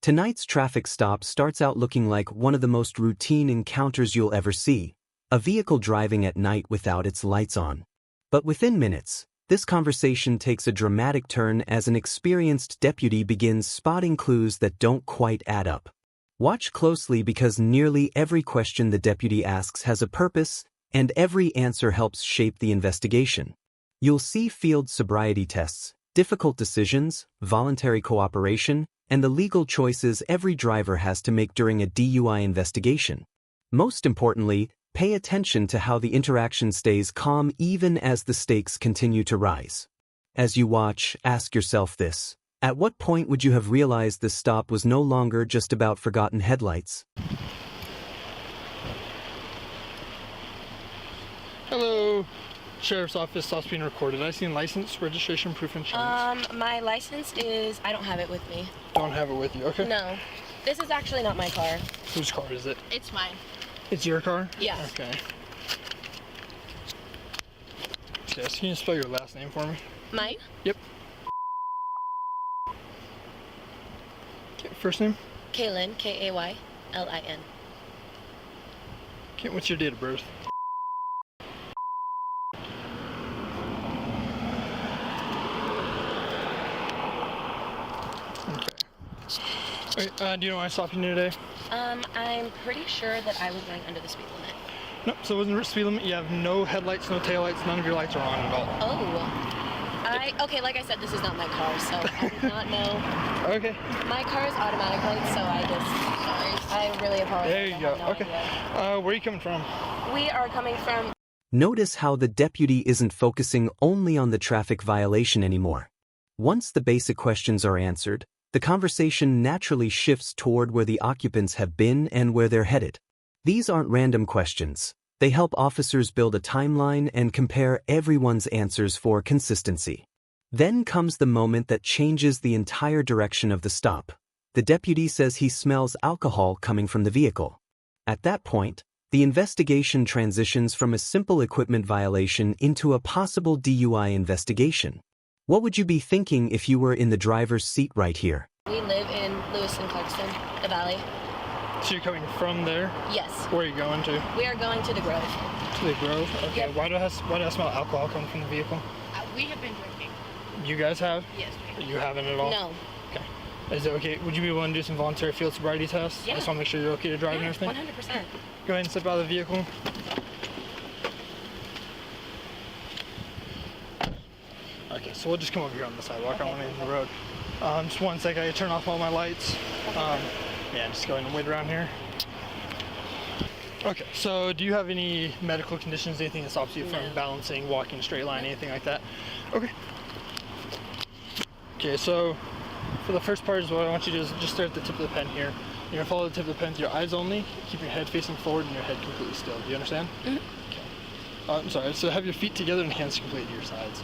Tonight's traffic stop starts out looking like one of the most routine encounters you'll ever see, a vehicle driving at night without its lights on. But within minutes, this conversation takes a dramatic turn as an experienced deputy begins spotting clues that don't quite add up. Watch closely because nearly every question the deputy asks has a purpose, and every answer helps shape the investigation. You'll see field sobriety tests, difficult decisions, voluntary cooperation, and the legal choices every driver has to make during a DUI investigation. Most importantly, pay attention to how the interaction stays calm even as the stakes continue to rise. As you watch, ask yourself this: at what point would you have realized this stop was no longer just about forgotten headlights? Hello, Sheriff's Office, stops being recorded. I seen license, registration, proof, insurance. My license is, I don't have it with me. Don't have it with you, okay. No, this is actually not my car. Whose car is it? It's mine. It's your car? Yeah. Okay. Yes, can you spell your last name for me? Mine? Yep. Okay, first name? Kaylin, Kaylin. Okay, what's your date of birth? Wait, do you know why I stopped you today? I'm pretty sure that I was going under the speed limit. Nope, so it wasn't a speed limit. You have no headlights, no taillights, none of your lights are on at all. Oh. Okay, like I said, this is not my car, so I did not know. Okay. My car is automatic lights, so I really apologize. There you go. No okay. Idea. Where are you coming from? We are coming from... Notice how the deputy isn't focusing only on the traffic violation anymore. Once the basic questions are answered, the conversation naturally shifts toward where the occupants have been and where they're headed. These aren't random questions. They help officers build a timeline and compare everyone's answers for consistency. Then comes the moment that changes the entire direction of the stop. The deputy says he smells alcohol coming from the vehicle. At that point, the investigation transitions from a simple equipment violation into a possible DUI investigation. What would you be thinking if you were in the driver's seat right here? We live in Lewiston, Clarkston, the Valley. So you're coming from there? Yes. Where are you going to? We are going to the Grove. To the Grove? Okay. Yep. Why do I smell alcohol coming from the vehicle? We have been drinking. You guys have? Yes, we have. You haven't at all? No. Okay. Is it okay? Would you be willing to do some voluntary field sobriety tests? Yeah. I just want to make sure you're okay to drive and everything. 100%. Go ahead and step out of the vehicle. Okay, so we'll just come over here on the sidewalk. I want to in the road. Just one sec, I turn off all my lights. Yeah, just go ahead and wait around here. Okay, so do you have any medical conditions, anything that stops you from balancing, walking a straight line, anything like that? Okay. Okay, so for the first part is what I want you to do is just stare at the tip of the pen here. You're gonna follow the tip of the pen with your eyes only, keep your head facing forward and your head completely still. Do you understand? Mm-hmm. Okay. I'm sorry, so have your feet together and hands completely to your sides.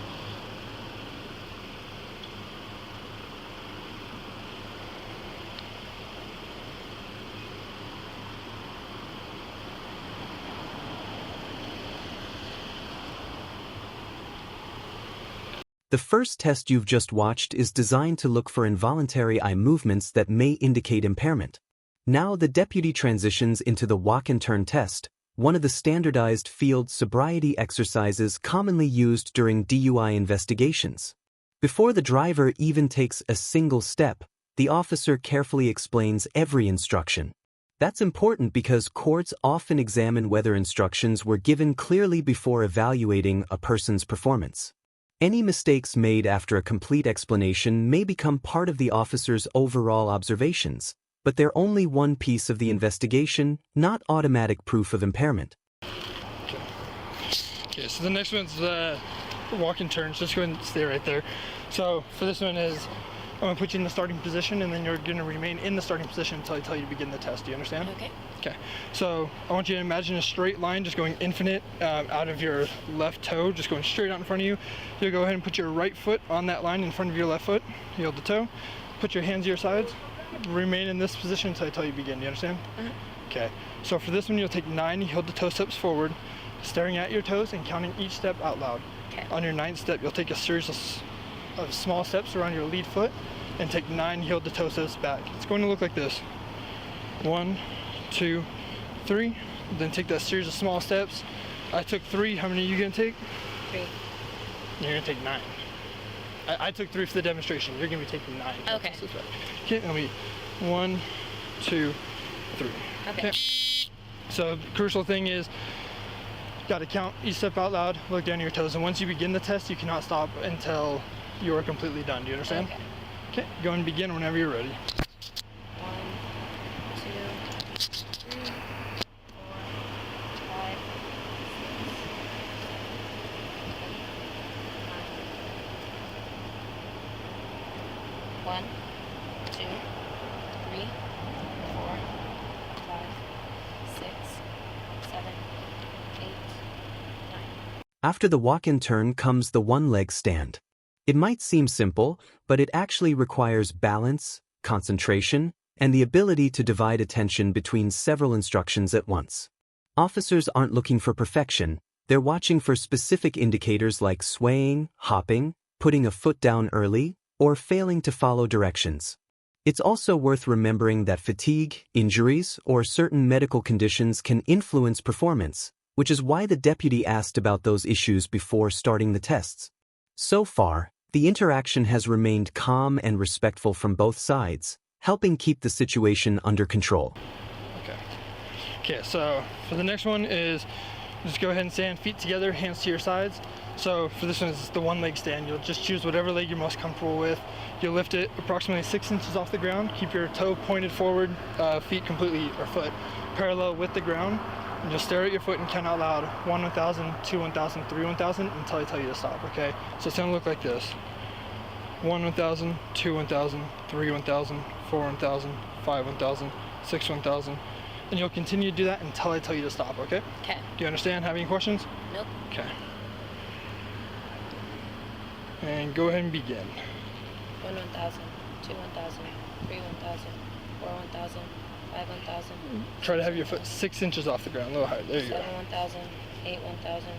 The first test you've just watched is designed to look for involuntary eye movements that may indicate impairment. Now the deputy transitions into the walk and turn test, one of the standardized field sobriety exercises commonly used during DUI investigations. Before the driver even takes a single step, the officer carefully explains every instruction. That's important because courts often examine whether instructions were given clearly before evaluating a person's performance. Any mistakes made after a complete explanation may become part of the officer's overall observations, but they're only one piece of the investigation, not automatic proof of impairment. Okay, so the next one's walk and turns. Just go ahead and stay right there. So for this one is, I'm going to put you in the starting position and then you're going to remain in the starting position until I tell you to begin the test. Do you understand? Okay. Okay, so I want you to imagine a straight line just going infinite out of your left toe, just going straight out in front of you. You'll go ahead and put your right foot on that line in front of your left foot, heel to toe. Put your hands to your sides, remain in this position until I tell you to begin. Do you understand? Mm-hmm. Okay, so for this one you'll take 9 heel to toe steps forward, staring at your toes and counting each step out loud. Okay. On your 9th step you'll take a series of small steps around your lead foot, and take 9 heel-to-toe steps back. It's going to look like this. 1, 2, 3. Then take that series of small steps. I took 3. How many are you going to take? 3. You're going to take 9. I took 3 for the demonstration. You're going to be taking 9. Okay. Steps back. Okay, that'll be 1, 2, 3. Okay. So the crucial thing is, got to count each step out loud, look down at your toes, and once you begin the test, you cannot stop until you are completely done. Do you understand? Okay. Okay, go and begin whenever you're ready. 1, 2, 3, 4, 5, 1, 2, 3, 4, 5, 6, 7, 8, 9. After the walk-in turn comes the one-leg stand. It might seem simple, but it actually requires balance, concentration, and the ability to divide attention between several instructions at once. Officers aren't looking for perfection, they're watching for specific indicators like swaying, hopping, putting a foot down early, or failing to follow directions. It's also worth remembering that fatigue, injuries, or certain medical conditions can influence performance, which is why the deputy asked about those issues before starting the tests. So far, the interaction has remained calm and respectful from both sides, helping keep the situation under control. Okay, so for the next one is just go ahead and stand feet together, hands to your sides. So for this one, it's the one leg stand. You'll just choose whatever leg you're most comfortable with. You'll lift it approximately 6 inches off the ground. Keep your toe pointed forward, feet completely, or foot parallel with the ground. And just stare at your foot and count out loud 1 1,000, 2 1,000, 3 1,000 until I tell you to stop, okay? So it's gonna look like this. 1 1,000, 2 1,000, 3 1,000, 4 1,000, 5 1,000, 6 1,000. And you'll continue to do that until I tell you to stop, okay? Okay. Do you understand? Have any questions? Nope. Okay. And go ahead and begin. 1 1,000, 2 1,000, 3 1,000, 4 1,000, 5 1,000. Try to have your foot 6 inches off the ground, a little higher. There you 7 go. 1,000, 8 1,000,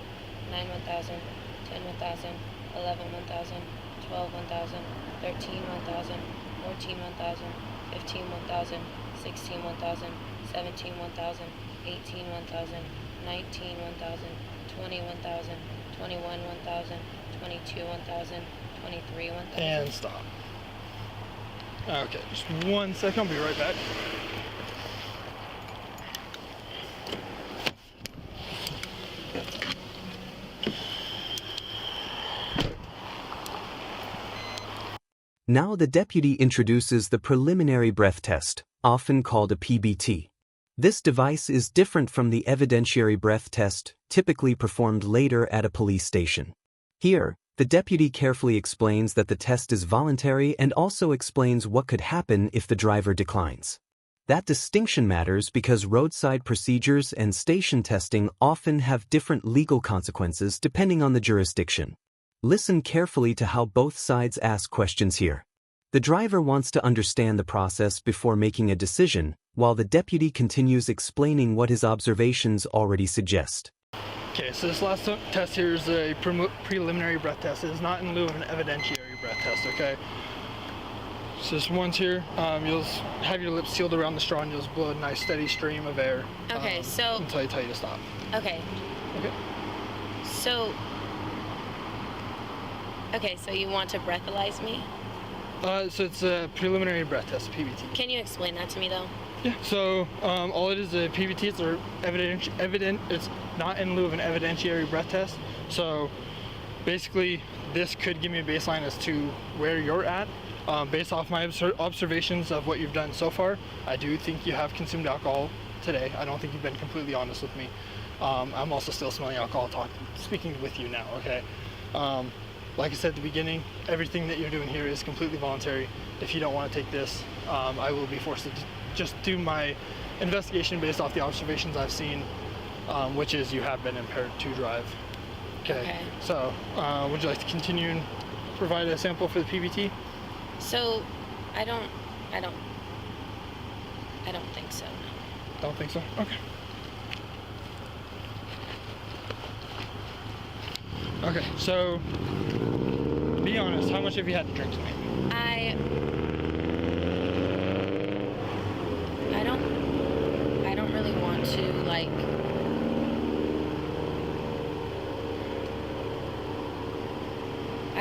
9 1,000, 10 1,000, 11 1,000, 12 1,000, 13 1,000, 14 1,000, 15 1,000, 16 1,000, 17 1,000, 18 1,000, 19 1,000, 20 1,000, 21 1,000, 22 1,000, 23 1,000. And stop. Okay, just 1 second. I'll be right back. Now the deputy introduces the preliminary breath test, often called a PBT. This device is different from the evidentiary breath test, typically performed later at a police station. Here, the deputy carefully explains that the test is voluntary and also explains what could happen if the driver declines. That distinction matters because roadside procedures and station testing often have different legal consequences depending on the jurisdiction. Listen carefully to how both sides ask questions here. The driver wants to understand the process before making a decision, while the deputy continues explaining what his observations already suggest. Okay, so this last test here is a preliminary breath test. It is not in lieu of an evidentiary breath test, okay? So this one's here. You'll have your lips sealed around the straw and you'll just blow a nice steady stream of air. Okay, so... Until I tell you to stop. Okay. Okay. So... Okay, so you want to breathalyze me? So it's a preliminary breath test, PBT. Can you explain that to me, though? Yeah. So all it is a PBT. It's It's not in lieu of an evidentiary breath test. So basically, this could give me a baseline as to where you're at. Based off my observations of what you've done so far, I do think you have consumed alcohol today. I don't think you've been completely honest with me. I'm also still smelling alcohol speaking with you now, okay? Like I said at the beginning, everything that you're doing here is completely voluntary. If you don't want to take this, I will be forced to just do my investigation based off the observations I've seen, which is you have been impaired to drive. Okay. So, would you like to continue and provide a sample for the PBT? So, I don't think so, no. Don't think so? Okay. Okay, so be honest, how much have you had to drink tonight?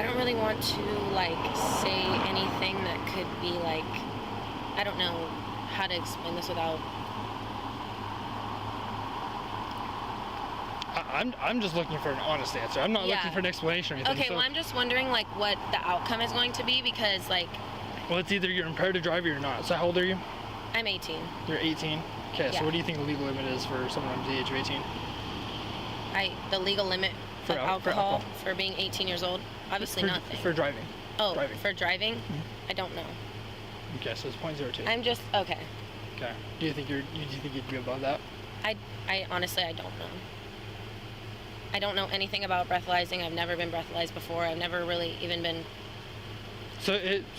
I don't really want to, like, say anything that could be, like, I don't know how to explain this without... I'm just looking for an honest answer. I'm not Yeah. looking for an explanation or anything. Okay, so, well, I'm just wondering, like, what the outcome is going to be because, like, well, it's either you're impaired to drive or you're not. So how old are you? I'm 18. You're 18? Okay, Yeah. so what do you think the legal limit is for someone under the age of 18? The legal limit For of alcohol for being 18 years old? Obviously nothing. For driving. Oh, driving. for driving? I don't know. Okay, so it's 0.02. I'm just, okay. Okay. Do you think you'd be above that? I honestly, I don't know. I don't know anything about breathalyzing. I've never been breathalyzed before. I've never really even been... So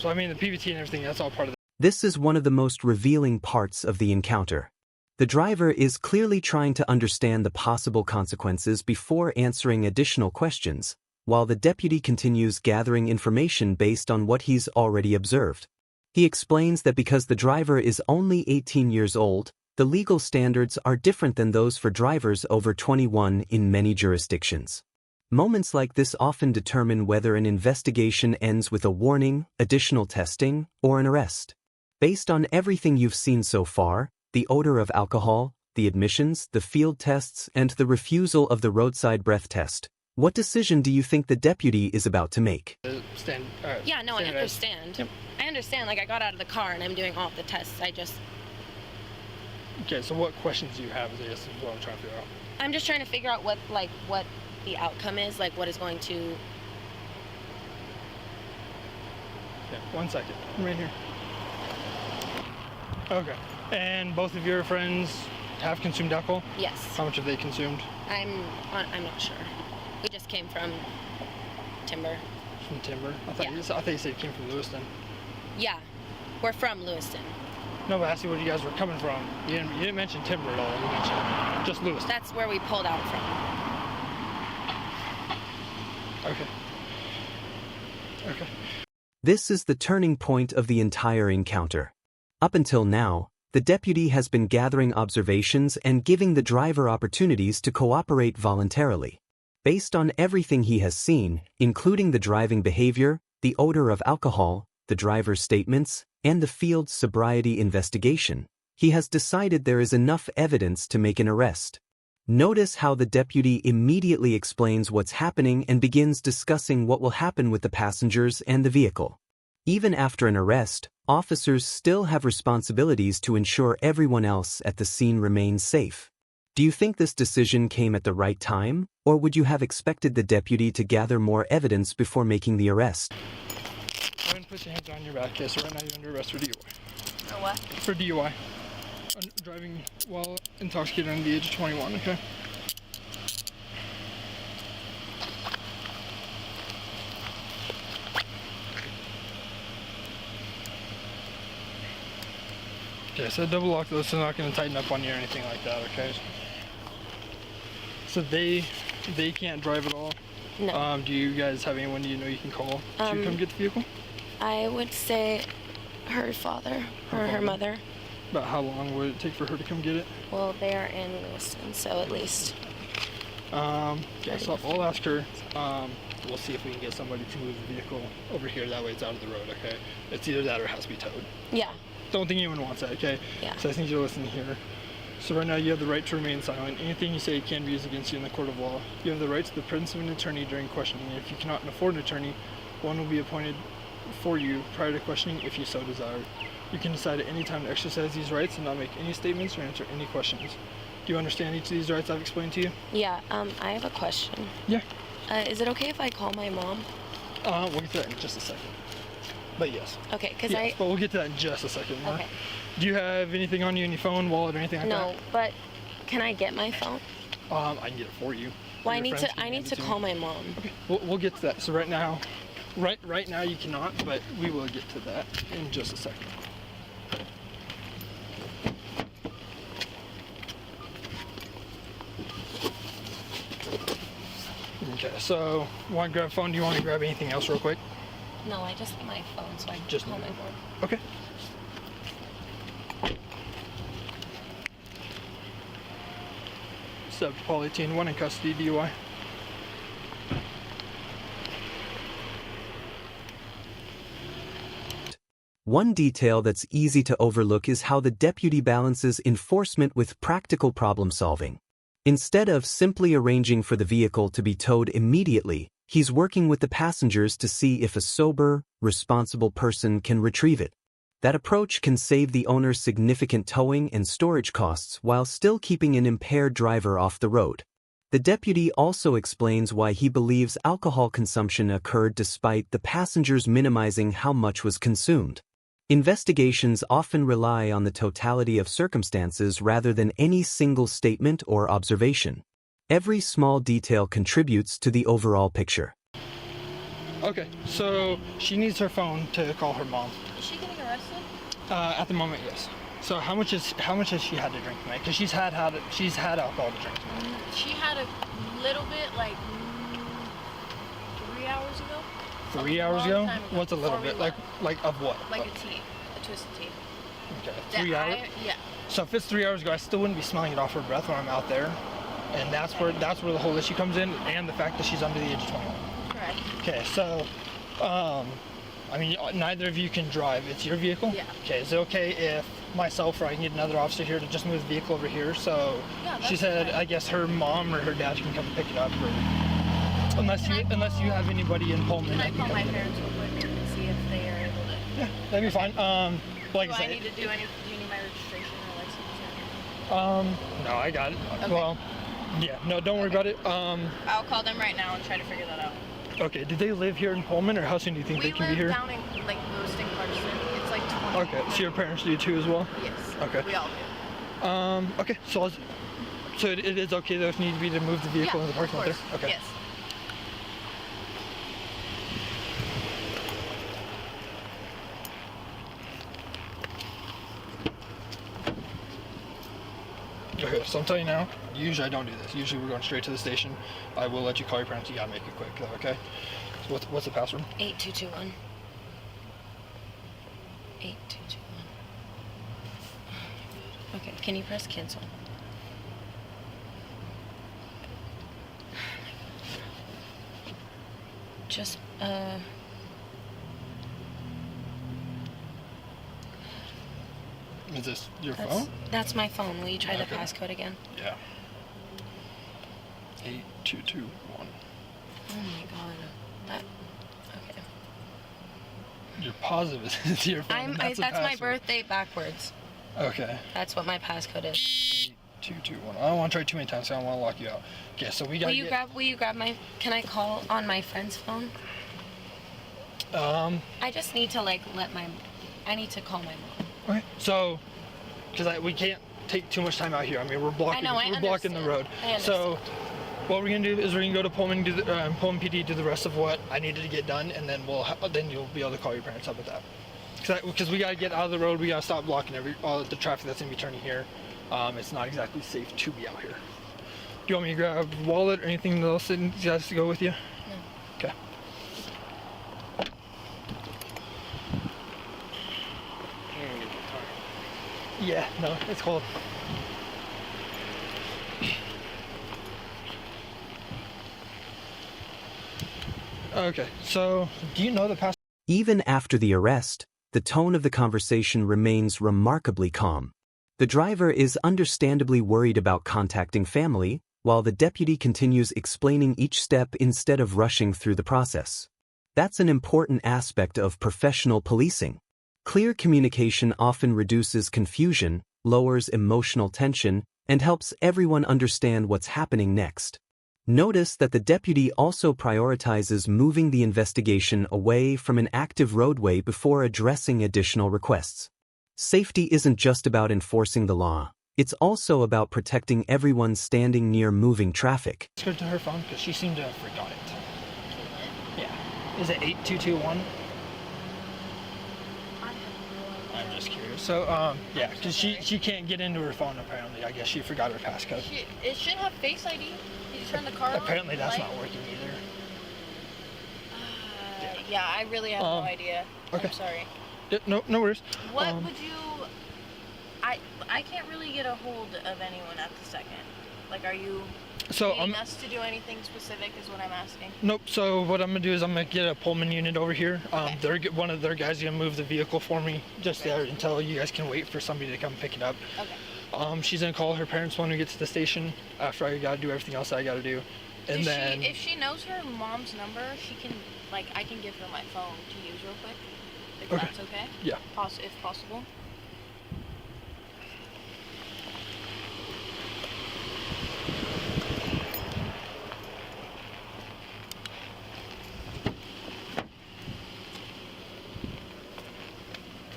I mean, the PVT and everything, that's all part of This is one of the most revealing parts of the encounter. The driver is clearly trying to understand the possible consequences before answering additional questions, while the deputy continues gathering information based on what he's already observed. He explains that because the driver is only 18 years old, the legal standards are different than those for drivers over 21 in many jurisdictions. Moments like this often determine whether an investigation ends with a warning, additional testing, or an arrest. Based on everything you've seen so far, the odor of alcohol, the admissions, the field tests, and the refusal of the roadside breath test, what decision do you think the deputy is about to make? Yeah, no, I understand. Yep. I understand. Like, I got out of the car and I'm doing all of the tests. Okay, so what questions do you have, I guess, is what I'm trying to figure out. I'm just trying to figure out what the outcome is, like what is going to... Yeah, 1 second. I'm right here. Okay. And both of your friends have consumed alcohol? Yes. How much have they consumed? I'm not sure. We just came from Timber. From Timber? I thought Yeah. you said you came from Lewiston. Yeah, we're from Lewiston. No, but I asked you where you guys were coming from. You didn't mention Timber at all. You mentioned just Lewiston. That's where we pulled out from. Okay. Okay. This is the turning point of the entire encounter. Up until now, the deputy has been gathering observations and giving the driver opportunities to cooperate voluntarily. Based on everything he has seen, including the driving behavior, the odor of alcohol, the driver's statements, and the field sobriety investigation, he has decided there is enough evidence to make an arrest. Notice how the deputy immediately explains what's happening and begins discussing what will happen with the passengers and the vehicle. Even after an arrest, officers still have responsibilities to ensure everyone else at the scene remains safe. Do you think this decision came at the right time, or would you have expected the deputy to gather more evidence before making the arrest? Go ahead and put your hands on your back. Okay, so right now you're under arrest for DUI. For what? For DUI. Driving while intoxicated under the age of 21, okay? Okay, so double lock those, so they're not going to tighten up on you or anything like that, okay? So they can't drive at all? No. Do you guys have anyone you know you can call to come get the vehicle? I would say her father or her mother. About how long would it take for her to come get it? Well, they are in Lewiston, so at least. Okay, so I'll ask her. We'll see if we can get somebody to move the vehicle over here. That way it's out of the road, okay? It's either that or it has to be towed. Yeah. Don't think anyone wants that, okay? Yeah. So I think you're listening here. So right now you have the right to remain silent. Anything you say can be used against you in the court of law. You have the right to the presence of an attorney during questioning. And if you cannot afford an attorney, one will be appointed for you prior to questioning if you so desire. You can decide at any time to exercise these rights and not make any statements or answer any questions. Do you understand each of these rights I've explained to you? Yeah, I have a question. Yeah. Is it okay if I call my mom? We'll get to that in just a second. But yes. Okay, because Yes, but we'll get to that in just a second. Huh? Okay. Do you have anything on you, any phone, wallet, or anything like that? No, but can I get my phone? I can get it for you. Well, Your I need friends to. can I hand need it to me. call my mom. Okay, we'll get to that. So right now you cannot, but we will get to that in just a second. Okay, so want to grab a phone? Do you want to grab anything else real quick? No, I just need my phone, so I can Just call need my it. mom. Okay. Sub Paul 18, 1 in custody, DUI. One detail that's easy to overlook is how the deputy balances enforcement with practical problem solving. Instead of simply arranging for the vehicle to be towed immediately, he's working with the passengers to see if a sober, responsible person can retrieve it. That approach can save the owner significant towing and storage costs while still keeping an impaired driver off the road. The deputy also explains why he believes alcohol consumption occurred despite the passengers minimizing how much was consumed. Investigations often rely on the totality of circumstances rather than any single statement or observation. Every small detail contributes to the overall picture. Okay, so she needs her phone to call her mom. Is she getting arrested? At the moment, yes. So how much has she had to drink tonight? Because she's had alcohol to drink tonight. She had a little bit, like 3 hours ago. 3 hours ago? Time ago, What's a little before bit? we Like of what? Like a tea, a twisted tea. Okay, That 3 hours. Yeah. So if it's 3 hours ago, I still wouldn't be smelling it off her breath when I'm out there, and that's where the whole issue comes in, and the fact that she's under the age of 21. Correct. Okay, so, I mean, neither of you can drive. It's your vehicle? Yeah. Okay, is it okay if myself or I can get another officer here to just move the vehicle over here? So Yeah, she that's said, fine. I guess her mom or her dad can come pick it up, or unless you have anybody in Pullman. Can I that call can my come. parents real quick and see if they are able to? Yeah, that'd be fine. Like Do I I said, need to do any? Do you need my registration or license or anything? no, I got it. Okay. Well, yeah, no, don't worry about it. I'll call them right now and try to figure that out. Okay, did they live here in Pullman, or how soon do you think We they can live be here? down in like Lewiston, Clarkson. It's like 20. Okay, so your parents do too as well? Yes. Okay. We all do. Okay, so it is okay though if need be to move the vehicle Yeah, in the parking lot of there? course. Okay. Yes. Okay, so I'm telling you now, usually I don't do this. Usually we're going straight to the station. I will let you call your parents. You gotta make it quick though, okay? So what's the password? 8221. 8221. Okay, can you press cancel? Just, Is this your phone? that's my phone. Will you try the Okay. passcode again? Yeah. 8221. Oh my god. That, okay. You're positive it's your phone. That's a my password. birth date backwards. Okay. That's what my passcode is. 8221. I don't want to try too many times, so I don't want to lock you out. Okay, so we gotta Will you grab my, can I call on my friend's phone? I just need to I need to call my mom. Okay. So, because we can't take too much time out here. I mean, we're blocking. I We're blocking the road. I So, what we're gonna do is we're gonna go to Pullman, do the Pullman PD, do the rest of what I needed to get done, and then then you'll be able to call your parents up with that. Because we gotta get out of the road. We gotta stop blocking all the traffic that's gonna be turning here. It's not exactly safe to be out here. Do you want me to grab a wallet or anything else that you guys to go with you? No. Okay. Yeah, no, it's cold. Okay, so do you know the past? Even after the arrest, the tone of the conversation remains remarkably calm. The driver is understandably worried about contacting family, while the deputy continues explaining each step instead of rushing through the process. That's an important aspect of professional policing. Clear communication often reduces confusion, lowers emotional tension, and helps everyone understand what's happening next. Notice that the deputy also prioritizes moving the investigation away from an active roadway before addressing additional requests. Safety isn't just about enforcing the law. It's also about protecting everyone standing near moving traffic. Let's go to her phone because she seemed to have forgot it. Yeah. Is it 8221? I'm just curious. So, yeah, because she can't get into her phone apparently. I guess she forgot her passcode. It should have Face ID. Did you turn the car on? Apparently that's Like- not working either. Yeah, I really have no idea. okay. I'm sorry. Yeah, no worries. What would you? I can't really get a hold of anyone at the second. Like, are you? So Needing us to do anything specific is what I'm asking. Nope. So what I'm gonna do is I'm gonna get a Pullman unit over here. Okay. One of their guys is gonna move the vehicle for me just there Right. until you guys can wait for somebody to come pick it up. Okay. She's gonna call her parents when we get to the station after I gotta do everything else I gotta do, and then if she knows her mom's number, she can I can give her my phone to use real quick. If Okay. that's okay. Yeah. If possible.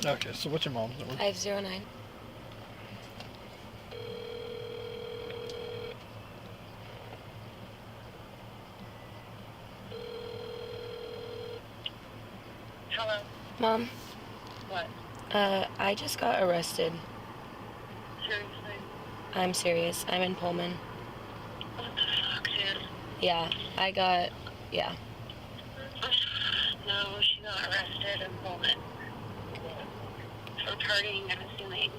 Okay. So what's your mom's number? 509. Hello. Mom, What? I just got arrested. Seriously? I'm serious. I'm in Pullman. What the fuck, dude? Yeah, yeah. No, she got arrested in Pullman for partying, I'm assuming.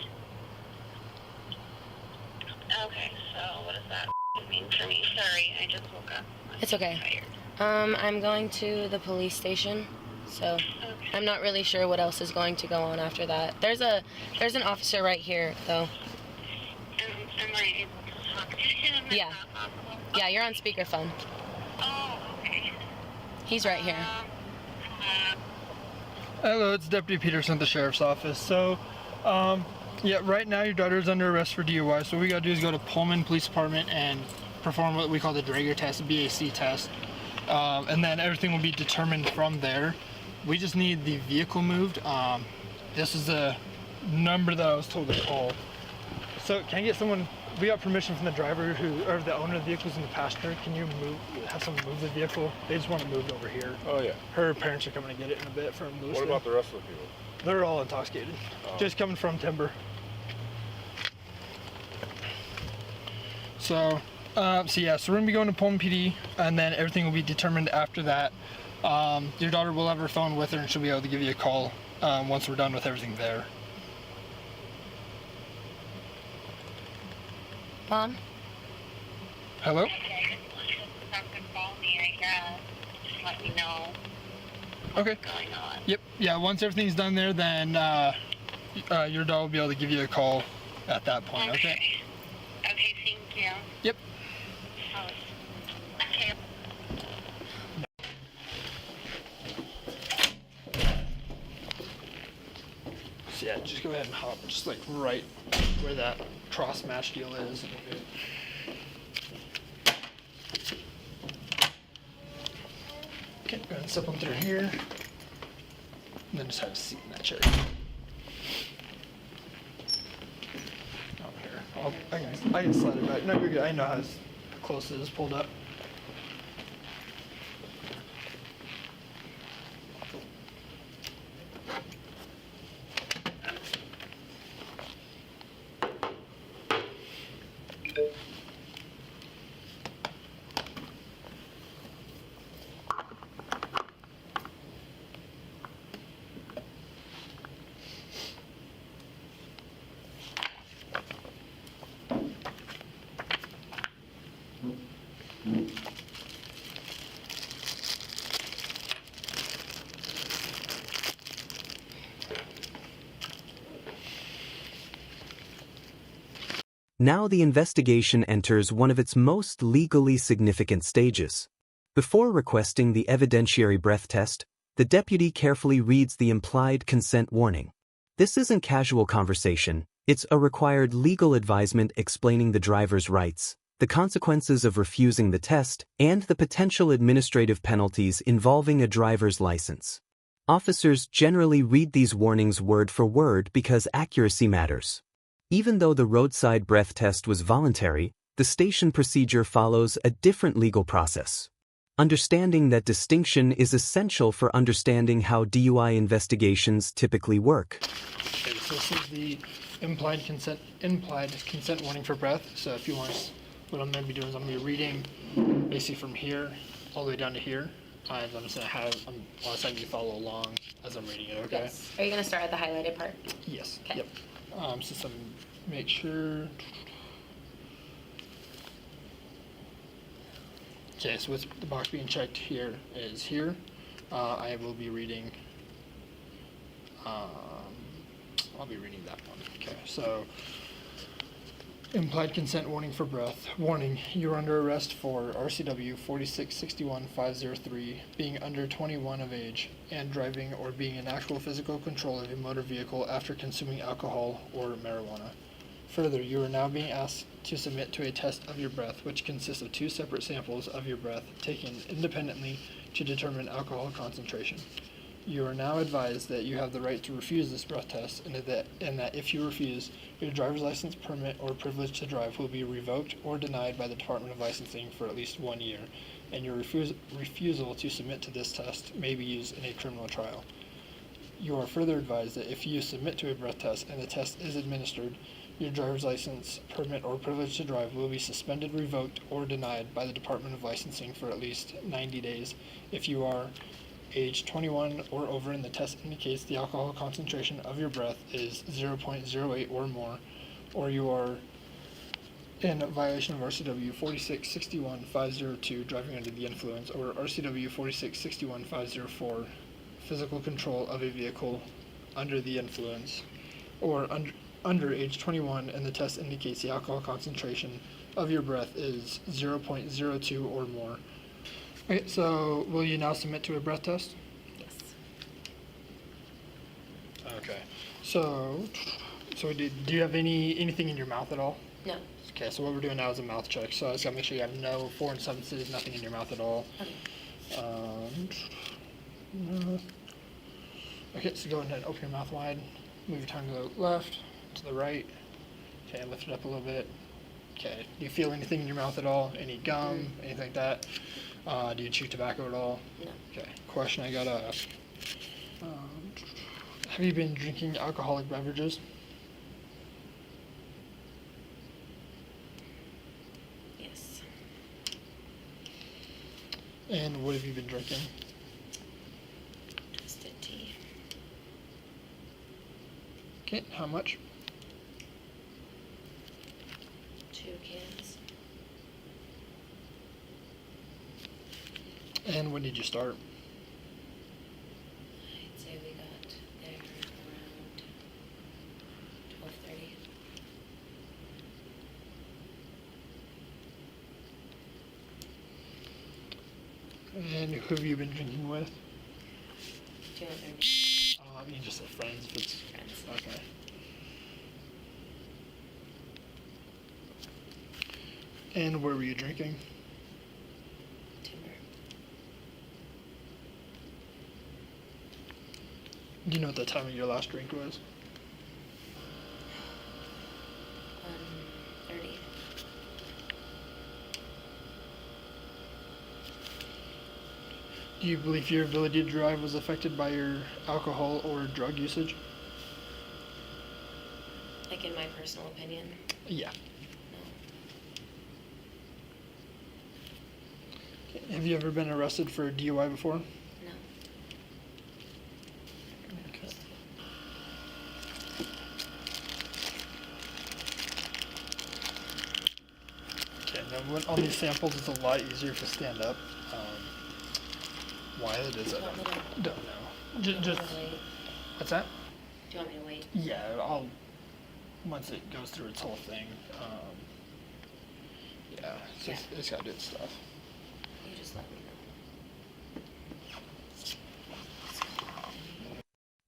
Okay, so what does that mean for me? Sorry, I just woke up. It's okay. Tired. I'm going to the police station, so Okay. I'm not really sure what else is going to go on after that. There's an officer right here, though. Am I able to talk to him? Is Yeah. that possible? Yeah, you're on speakerphone. Oh, okay. He's right here. Hello, it's Deputy Peterson at the Sheriff's Office. So, yeah, right now your daughter's under arrest for DUI. So what we gotta do is go to Pullman Police Department and perform what we call the Drager test, the BAC test, and then everything will be determined from there. We just need the vehicle moved. This is the number that I was told to call. So can I get someone? We got permission from the driver or the owner of the vehicle who's in the passenger. Can you have someone move the vehicle? They just want it moved over here. Oh, yeah. Her parents are coming to get it in a bit from Lewiston. What about the rest of the people? They're all intoxicated. Oh. Just coming from Timber. So yeah, so we're gonna be going to Pullman PD, and then everything will be determined after that. Your daughter will have her phone with her, and she'll be able to give you a call once we're done with everything there. Mom? Hello? Okay. Something call me, I guess. Just let me know Okay. what's going on. Yep. Yeah. Once everything's done there, then your daughter will be able to give you a call at that point. Okay. Okay, thank you. Yep. Oh, okay. So yeah, just go ahead and hop, just like right where that cross match deal is. Okay, go ahead and step on through here, and then just have a seat in that chair. Oh, here, I can slide it back. No, you're good. I know how close it is pulled up. Now the investigation enters one of its most legally significant stages. Before requesting the evidentiary breath test, the deputy carefully reads the implied consent warning. This isn't casual conversation, it's a required legal advisement explaining the driver's rights, the consequences of refusing the test, and the potential administrative penalties involving a driver's license. Officers generally read these warnings word for word because accuracy matters. Even though the roadside breath test was voluntary, the station procedure follows a different legal process. Understanding that distinction is essential for understanding how DUI investigations typically work. Okay, so this is the implied consent warning for breath. So if you want, what I'm going to be doing is I'm going to be reading basically from here all the way down to here. And I'm just going to want to you follow along as I'm reading it, okay? Yes. Are you going to start at the highlighted part? Yes. Okay. Yep. So some make sure. Okay, so with the box being checked here is here. I will be reading, I'll be reading that one. Okay, so implied consent warning for breath. Warning, you are under arrest for RCW 4661503, being under 21 of age, and driving or being in actual physical control of a motor vehicle after consuming alcohol or marijuana. Further, you are now being asked to submit to a test of your breath, which consists of 2 separate samples of your breath taken independently to determine alcohol concentration. You are now advised that you have the right to refuse this breath test, and that if you refuse, your driver's license, permit, or privilege to drive will be revoked or denied by the Department of Licensing for at least 1 year, and your refusal to submit to this test may be used in a criminal trial. You are further advised that if you submit to a breath test and the test is administered, your driver's license, permit, or privilege to drive will be suspended, revoked, or denied by the Department of Licensing for at least 90 days if you are age 21 or over and the test indicates the alcohol concentration of your breath is 0.08 or more, or you are in violation of RCW 4661502, driving under the influence, or RCW 4661504, physical control of a vehicle under the influence, or under age 21 and the test indicates the alcohol concentration of your breath is 0.02 or more. Okay, so will you now submit to a breath test? Yes. Okay. So do you have anything in your mouth at all? No. Okay, so what we're doing now is a mouth check. So I just gotta make sure you have no foreign substances, nothing in your mouth at all. Okay, so go ahead and open your mouth wide. Move your tongue to the left, to the right. Okay, lift it up a little bit. Okay, do you feel anything in your mouth at all? Any gum, anything like that? Do you chew tobacco at all? No. Okay, question I gotta ask. Have you been drinking alcoholic beverages? Yes. And what have you been drinking? Twisted tea. Okay, how much? 2 cans. And when did you start? I'd say we got there around 12:30. And who have you been drinking with? 230 I mean, just friends if it's... friends. Okay. And where were you drinking? Timber. Do you know what the time of your last drink was? 30. Do you believe your ability to drive was affected by your alcohol or drug usage? Like in my personal opinion, Yeah. no. Okay. Have you ever been arrested for a DUI before? No. Okay. Okay, now on these samples, it's a lot easier to stand up. Why that is, I Do you want me to- don't know. do you want Just, me to wait? what's that? Do you want me to wait? Yeah, once it goes through its whole thing, yeah, so Yeah. it's gotta do its stuff. You just let me know.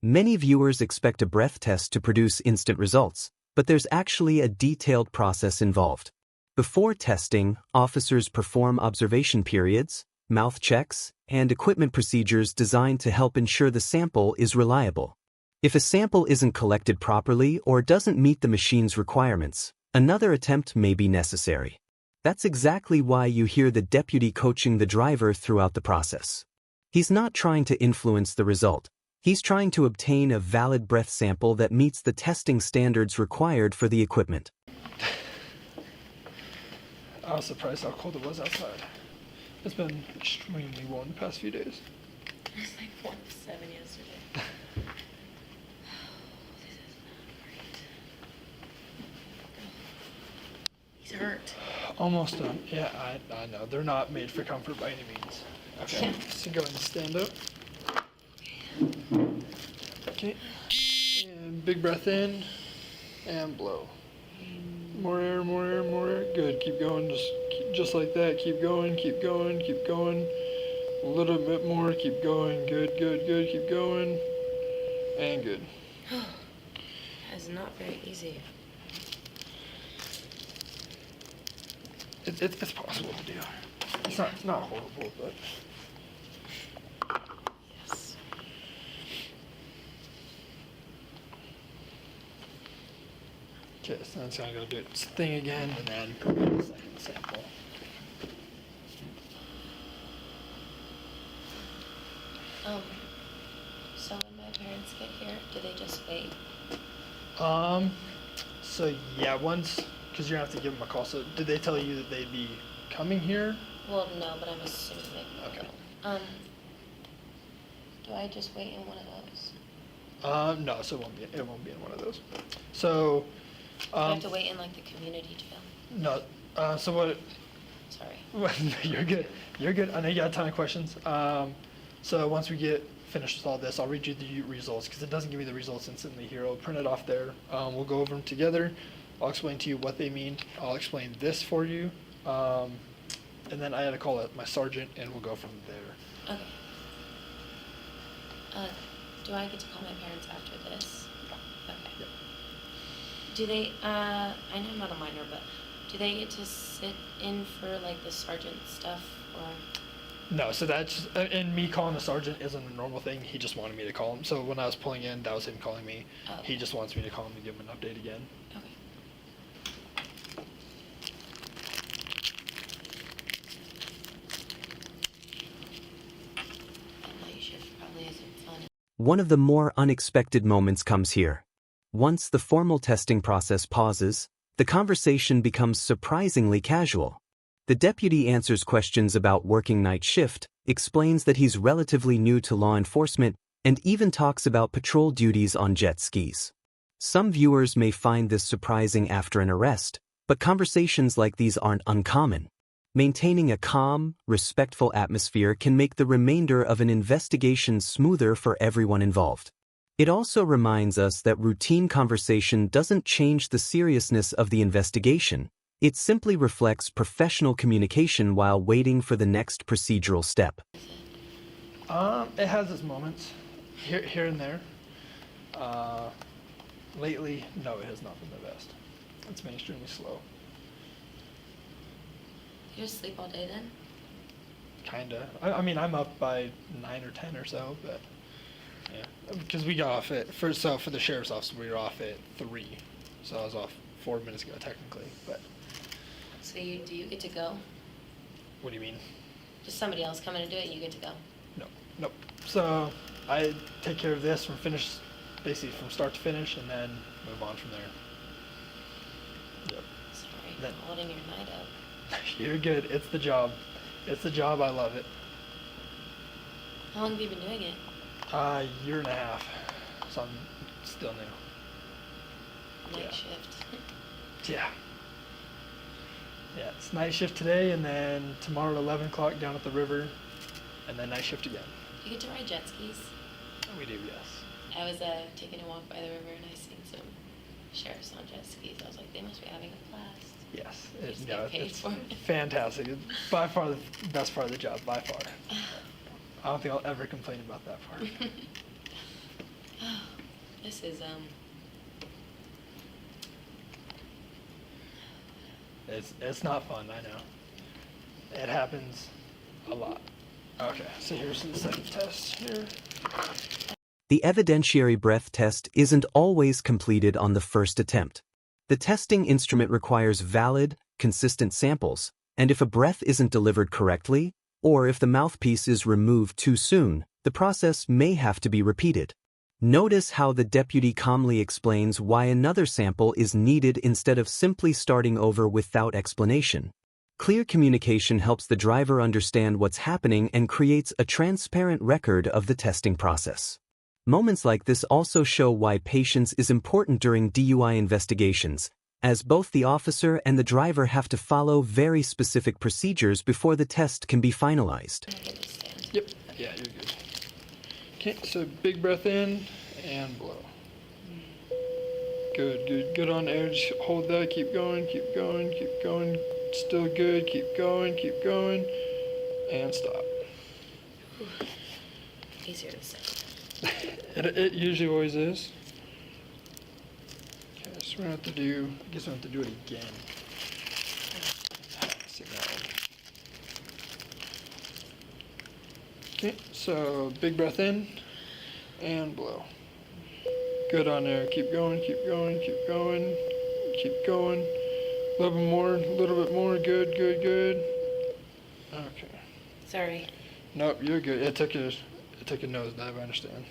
Many viewers expect a breath test to produce instant results, but there's actually a detailed process involved. Before testing, officers perform observation periods, mouth checks, and equipment procedures designed to help ensure the sample is reliable. If a sample isn't collected properly or doesn't meet the machine's requirements, another attempt may be necessary. That's exactly why you hear the deputy coaching the driver throughout the process. He's not trying to influence the result. He's trying to obtain a valid breath sample that meets the testing standards required for the equipment. I was surprised how cold it was outside. It's been extremely warm the past few days. It was like 107 yesterday. Oh, this is not great. He's hurt. Almost done. Yeah, I know. They're not made for comfort by any means. Okay, so go ahead and stand up. Okay, and big breath in and blow. More air, more air, more air. Good. Keep going. Just like that. Keep going. Keep going. Keep going. A little bit more. Keep going. Good. Good. Good. Keep going. And good. That's not very easy. It's possible to do. It's not horrible, but. Yes. Okay, so that's gonna go do its thing again, and then prepare the second sample. So when my parents get here, do they just wait? So yeah, once, because you're gonna have to give them a call. So did they tell you that they'd be coming here? Well, no, but I'm assuming they will. Okay. Do I just wait in one of those? No, so it won't be in one of those. So, Do I have to wait in like the community jail? no, so what, Sorry. you're good. You're good. I know you got a ton of questions. So once we get finished with all this, I'll read you the results because it doesn't give me the results instantly here. I'll print it off there. We'll go over them together. I'll explain to you what they mean. I'll explain this for you. And then I had to call my sergeant and we'll go from there. Okay. Do I get to call my parents after this? Okay. Yep. Do they, I know I'm not a minor, but do they get to sit in for like the sergeant stuff or? No, so that's, and me calling the sergeant isn't a normal thing. He just wanted me to call him. So when I was pulling in, that was him calling me. Oh. He just wants me to call him and give him an update again. Okay. That night shift probably isn't fun. One of the more unexpected moments comes here. Once the formal testing process pauses, the conversation becomes surprisingly casual. The deputy answers questions about working night shift, explains that he's relatively new to law enforcement, and even talks about patrol duties on jet skis. Some viewers may find this surprising after an arrest, but conversations like these aren't uncommon. Maintaining a calm, respectful atmosphere can make the remainder of an investigation smoother for everyone involved. It also reminds us that routine conversation doesn't change the seriousness of the investigation. It simply reflects professional communication while waiting for the next procedural step. It has its moments, here and there. Lately, no, it has not been the best. It's been extremely slow. You just sleep all day then? Kinda. I mean, I'm up by 9 or 10 or so, but yeah, because we got off for the sheriff's office, we were off at 3, so I was off 4 minutes ago technically. But So do you get to go? what do you mean? Just somebody else come in and do it, you get to go? No, nope. So I take care of this basically from start to finish, and then move on from there. Yep. Sorry That- for holding your night up. You're good. It's the job. It's the job. I love it. How long have you been doing it? A year and a half. So I'm still new. Night Yeah. shift. Yeah. Yeah, it's night shift today, and then tomorrow at 11 o'clock down at the river, and then night shift again. You get to ride jet skis? We do, yes. I was taking a walk by the river and I seen some sheriffs on jet skis. I was like, they must be having a blast. Yes. Just get paid It's for it. fantastic. It's by far the best part of the job, by far. I don't think I'll ever complain about that part. This is It's not fun, I know. It happens a lot. Okay, so here's the second test here. The evidentiary breath test isn't always completed on the first attempt. The testing instrument requires valid, consistent samples, and if a breath isn't delivered correctly, or if the mouthpiece is removed too soon, the process may have to be repeated. Notice how the deputy calmly explains why another sample is needed instead of simply starting over without explanation. Clear communication helps the driver understand what's happening and creates a transparent record of the testing process. Moments like this also show why patience is important during DUI investigations. as both the officer and the driver have to follow very specific procedures before the test can be finalized. Yep. Yeah, you're good. Okay, so big breath in and blow. Good, good, good on the edge. Hold that, keep going, keep going, keep going. Still good, keep going, and stop. Easier to say. It usually always is. Okay, so we're gonna have to do, I guess we're gonna have to do it again. See that one. Okay, so big breath in and blow. Good on there. Keep going, keep going, keep going, keep going. A little bit more, a little bit more. Good, good, good. Okay. Sorry. Nope, you're good. It took a nose dive, I understand.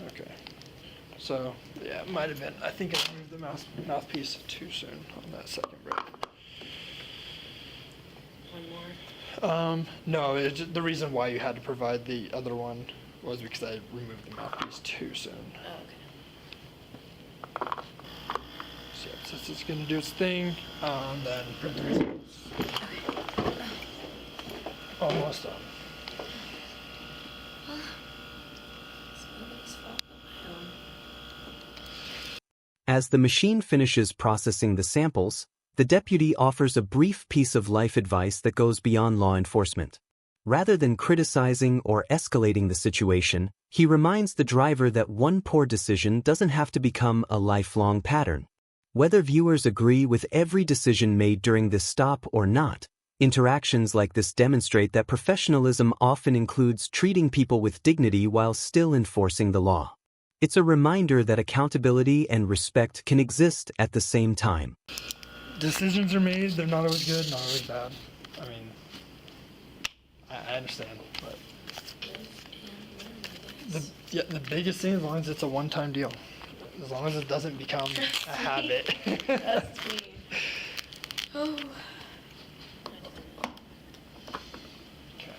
Okay. So, yeah, it might have been. I think I moved the mouthpiece too soon on that second breath. One more. No, the reason why you had to provide the other one was because I removed the mouthpiece too soon. Oh, okay. So, yeah, since it's going to do its thing, then print the results. Almost done. It's nobody's fault but my own. As the machine finishes processing the samples, the deputy offers a brief piece of life advice that goes beyond law enforcement. Rather than criticizing or escalating the situation, he reminds the driver that one poor decision doesn't have to become a lifelong pattern. Whether viewers agree with every decision made during this stop or not, interactions like this demonstrate that professionalism often includes treating people with dignity while still enforcing the law. It's a reminder that accountability and respect can exist at the same time. Decisions are made, they're not always good, not always bad. I mean, I understand, but the biggest thing, as long as it's a one-time deal, as long as it doesn't become a habit. Trust me. Oh. Okay.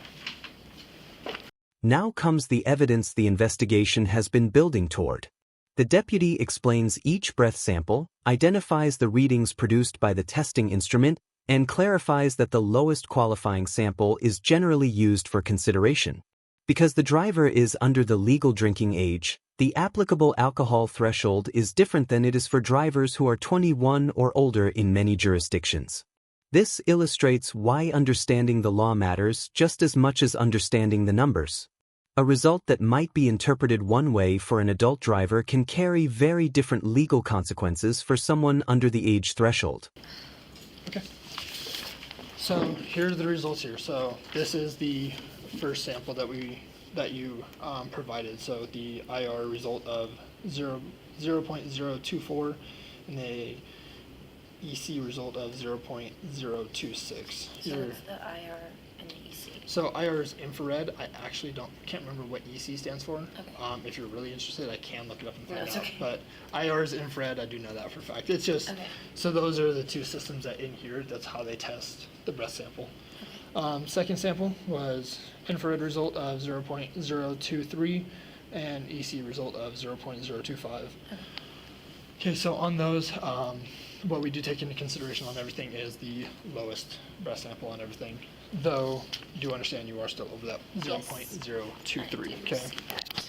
Now comes the evidence the investigation has been building toward. The deputy explains each breath sample, identifies the readings produced by the testing instrument, and clarifies that the lowest qualifying sample is generally used for consideration. Because the driver is under the legal drinking age, the applicable alcohol threshold is different than it is for drivers who are 21 or older in many jurisdictions. This illustrates why understanding the law matters just as much as understanding the numbers. A result that might be interpreted one way for an adult driver can carry very different legal consequences for someone under the age threshold. Okay. So here's the results here. So this is the first sample that you provided. So the IR result of 0.024 and the EC result of 0.026. So it's the IR and the EC. So IR is infrared. I actually can't remember what EC stands for. Okay. If you're really interested, I can look it up and No, find it's out. okay. But IR is infrared. I do know that for a fact. It's just Okay. so those are the two systems that in here. That's how they test the breath sample. Second sample was infrared result of 0.023 and EC result of 0.025. Okay, so on those, what we do take into consideration on everything is the lowest breath sample on everything. Though, you do understand you are still over that Yes. 0.023, I do okay? see that.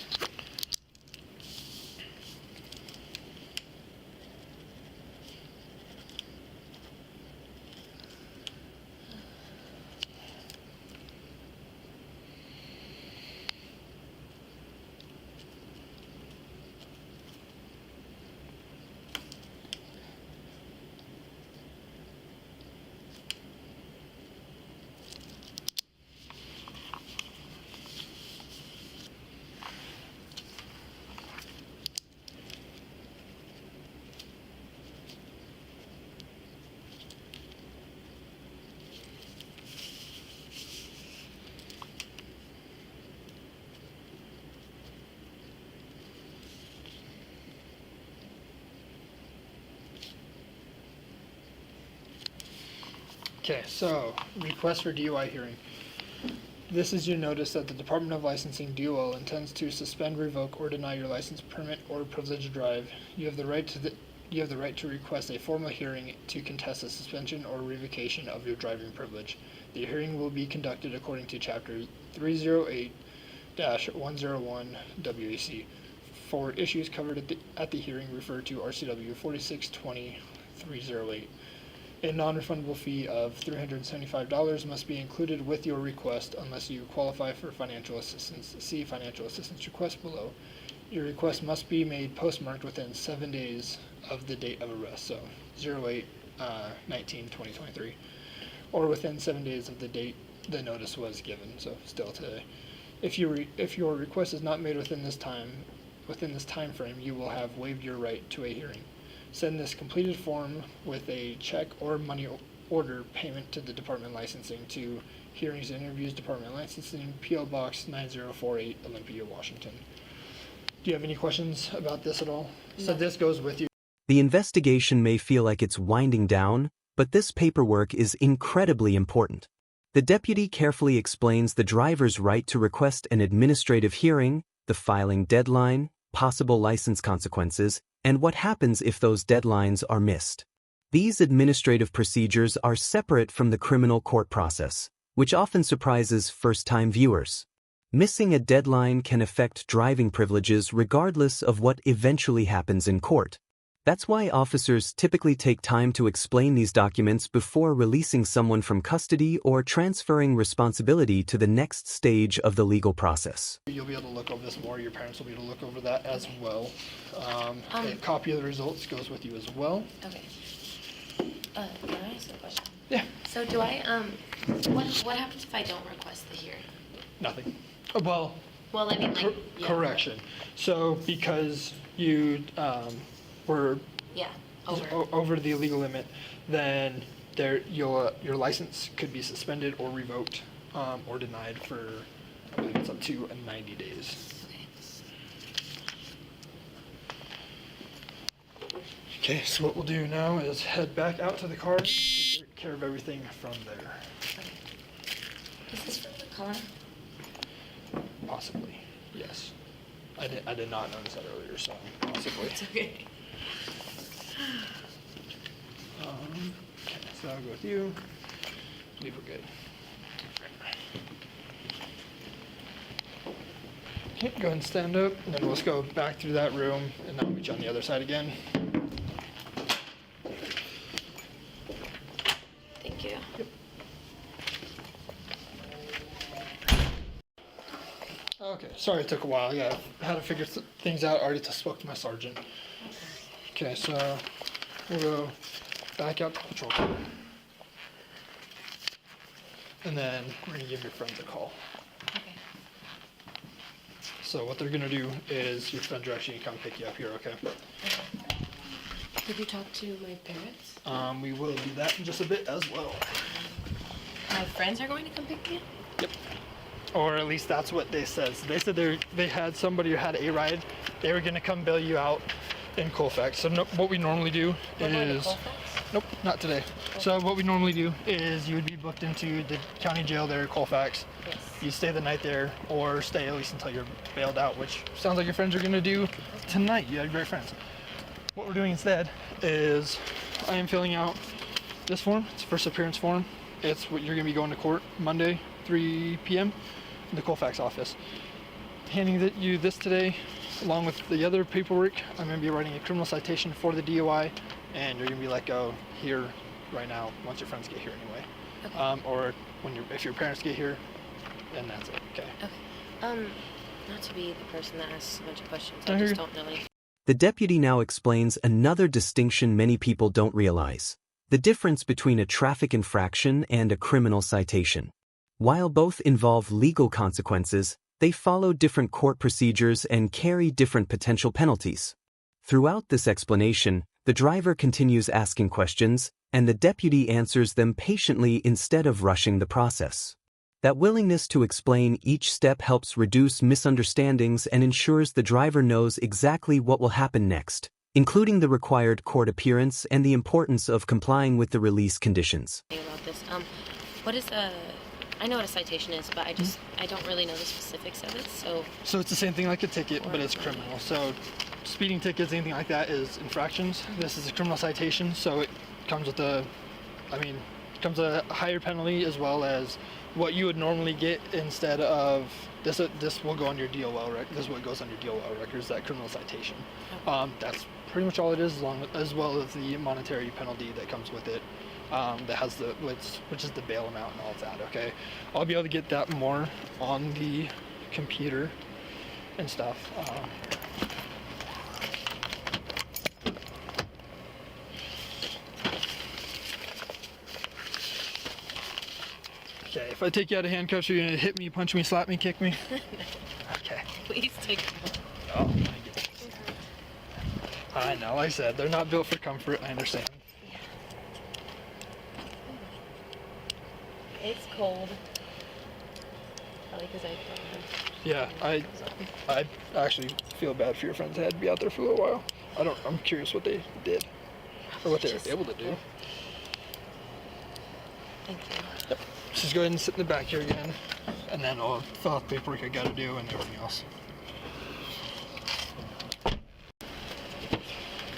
Okay, so request for DUI hearing. This is your notice that the Department of Licensing DOL intends to suspend, revoke, or deny your license, permit, or privilege to drive. You have the right you have the right to request a formal hearing to contest the suspension or revocation of your driving privilege. The hearing will be conducted according to Chapter 308-101 WAC. For issues covered at the hearing, refer to RCW 4620-308. A non-refundable fee of $375 must be included with your request unless you qualify for financial assistance. See financial assistance request below. Your request must be made postmarked within 7 days of the date of arrest, so 08/19/2023, or within 7 days of the date the notice was given, so still today. If your request is not made within this time frame, you will have waived your right to a hearing. Send this completed form with a check or money order payment to the Department of Licensing to Hearings and Interviews Department of Licensing, P.O. Box 9048, Olympia, Washington. Do you have any questions about this at all? No. So this goes with you. The investigation may feel like it's winding down, but this paperwork is incredibly important. The deputy carefully explains the driver's right to request an administrative hearing, the filing deadline, possible license consequences, and what happens if those deadlines are missed. These administrative procedures are separate from the criminal court process, which often surprises first-time viewers. Missing a deadline can affect driving privileges regardless of what eventually happens in court. That's why officers typically take time to explain these documents before releasing someone from custody or transferring responsibility to the next stage of the legal process. You'll be able to look over this more. Your parents will be able to look over that as well. A copy of the results goes with you as well. Okay. Can I ask a question? Yeah. So do I, what happens if I don't request the hearing? Nothing. Well, Well, I mean, like, yeah. correction. So because you were Yeah, over. over the illegal limit, then your license could be suspended or revoked or denied for, I believe it's up to 90 days. Okay. Okay, so what we'll do now is head back out to the car and take care of everything from there. Is this from the car? Possibly, yes. I did not notice that earlier, so possibly. It's okay. Okay, so I'll go with you. I believe we're good. Okay, go ahead and stand up, and then we'll just go back through that room, and I'll meet you on the other side again. Thank you. Yep. Okay, sorry it took a while. Yeah, I had to figure things out. I already spoke to my sergeant. Okay, so we'll go back out to patrol car. And then we're going to give your friends a call. Okay. So what they're going to do is your friends are actually going to come pick you up here, okay? Did you talk to my parents? We will do that in just a bit as well. My friends are going to come pick me up? Yep. Or at least that's what they said. So they said they had somebody who had a ride. They were going to come bail you out in Colfax. So what we normally do is... Nope, not today. So what we normally do is you would be booked into the county jail there at Colfax. Yes. You stay the night there or stay at least until you're bailed out, which sounds like your friends are going to do tonight. You had great friends. What we're doing instead is I am filling out this form. It's a first appearance form. It's what you're going to be going to court Monday, 3 p.m. in the Colfax office. Handing you this today, along with the other paperwork. I'm going to be writing a criminal citation for the DUI, and you're going to be let go here right now once your friends get here anyway. Okay. Or if your parents get here, then that's it. Okay. Okay. Not to be the person that asks a bunch of questions. No, I you're just good. don't know anything. The deputy now explains another distinction many people don't realize: the difference between a traffic infraction and a criminal citation. While both involve legal consequences, they follow different court procedures and carry different potential penalties. Throughout this explanation, the driver continues asking questions, and the deputy answers them patiently instead of rushing the process. That willingness to explain each step helps reduce misunderstandings and ensures the driver knows exactly what will happen next, including the required court appearance and the importance of complying with the release conditions. About this. What is I know what a citation is, but I don't really know the specifics of it. So it's the same thing like a ticket, but it's criminal. So speeding tickets, anything like that is infractions. This is a criminal citation, so it comes with a higher penalty as well as what you would normally get instead of this. This will go on your DOL record. This is what goes on your DOL records, that criminal citation. That's pretty much all it is, as well as the monetary penalty that comes with it. That has which is the bail amount and all of that. Okay, I'll be able to get that more on the computer and stuff. Okay, if I take you out of handcuffs, you're gonna hit me, punch me, slap me, kick me? Okay. Please take them. Oh, I know, like I said, they're not built for comfort, I understand. It's cold. Probably because I don't have. Yeah, I actually feel bad for your friends that had to be out there for a little while. I'm curious what they did, or what they were able to do. Thank you. Yep. Just go ahead and sit in the back here again, and then I'll fill out the paperwork I gotta do and everything else.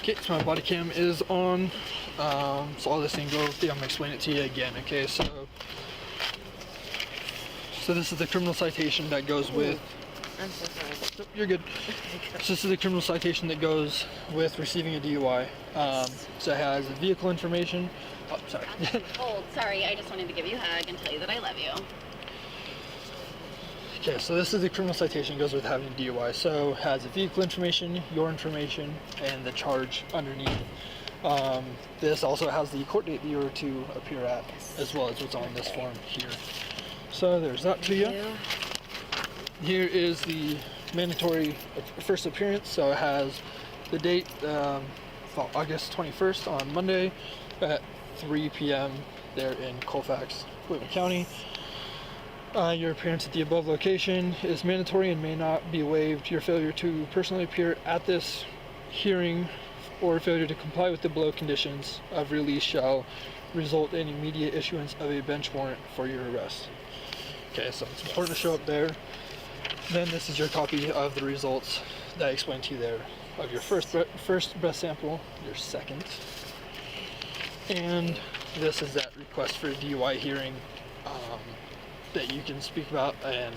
Okay, so my body cam is on. So all this thing go. I'm gonna explain it to you again. Okay, so this is the criminal citation that goes with. I'm so sorry. Nope, you're good. So this is the criminal citation that goes with receiving a DUI. So it has vehicle information. Oh, sorry. Cold. Sorry, I just wanted to give you a hug and tell you that I love you. Okay, so this is the criminal citation goes with having a DUI. So it has the vehicle information, your information, and the charge underneath. This also has the court date that you were to appear at, as well as what's on this form here. So there's that to you. Here is the mandatory first appearance. So it has the date, August 21st on Monday at 3 p.m. there in Colfax, Whitman County. Your appearance at the above location is mandatory and may not be waived. Your failure to personally appear at this hearing or failure to comply with the below conditions of release shall result in immediate issuance of a bench warrant for your arrest. Okay, so it's important to show up there. Then this is your copy of the results that I explained to you there of your first breath sample, your second, and this is that request for a DUI hearing that you can speak about. And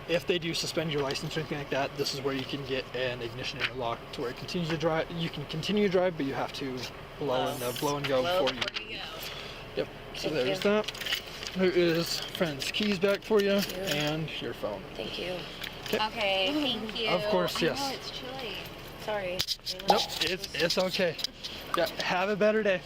if they do suspend your license or anything like that, this is where you can get an ignition interlock to where it continues to drive. You can continue to drive, but you have to blow and go before you. Yep. So there's that. There is friend's keys back for you and your phone. Thank you. Okay, thank you. Of course, yes. I know, it's chilly. Sorry. Nope, it's okay. Yeah, have a better day.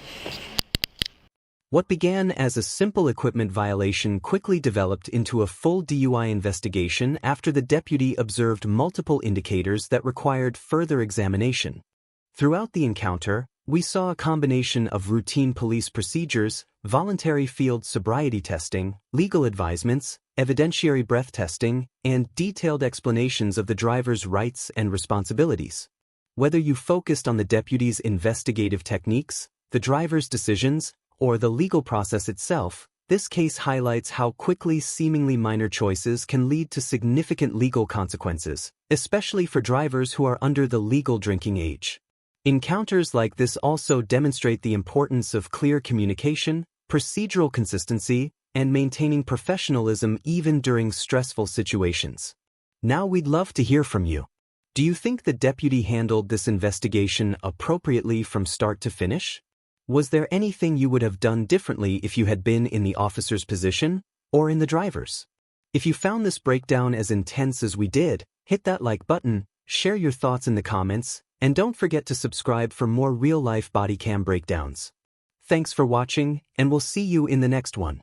What began as a simple equipment violation quickly developed into a full DUI investigation after the deputy observed multiple indicators that required further examination. Throughout the encounter, we saw a combination of routine police procedures, voluntary field sobriety testing, legal advisements, evidentiary breath testing, and detailed explanations of the driver's rights and responsibilities. Whether you focused on the deputy's investigative techniques, the driver's decisions, or the legal process itself, this case highlights how quickly seemingly minor choices can lead to significant legal consequences, especially for drivers who are under the legal drinking age. Encounters like this also demonstrate the importance of clear communication, procedural consistency, and maintaining professionalism even during stressful situations. Now we'd love to hear from you. Do you think the deputy handled this investigation appropriately from start to finish? Was there anything you would have done differently if you had been in the officer's position, or in the driver's? If you found this breakdown as intense as we did, hit that like button, share your thoughts in the comments, and don't forget to subscribe for more real-life body cam breakdowns. Thanks for watching, and we'll see you in the next one.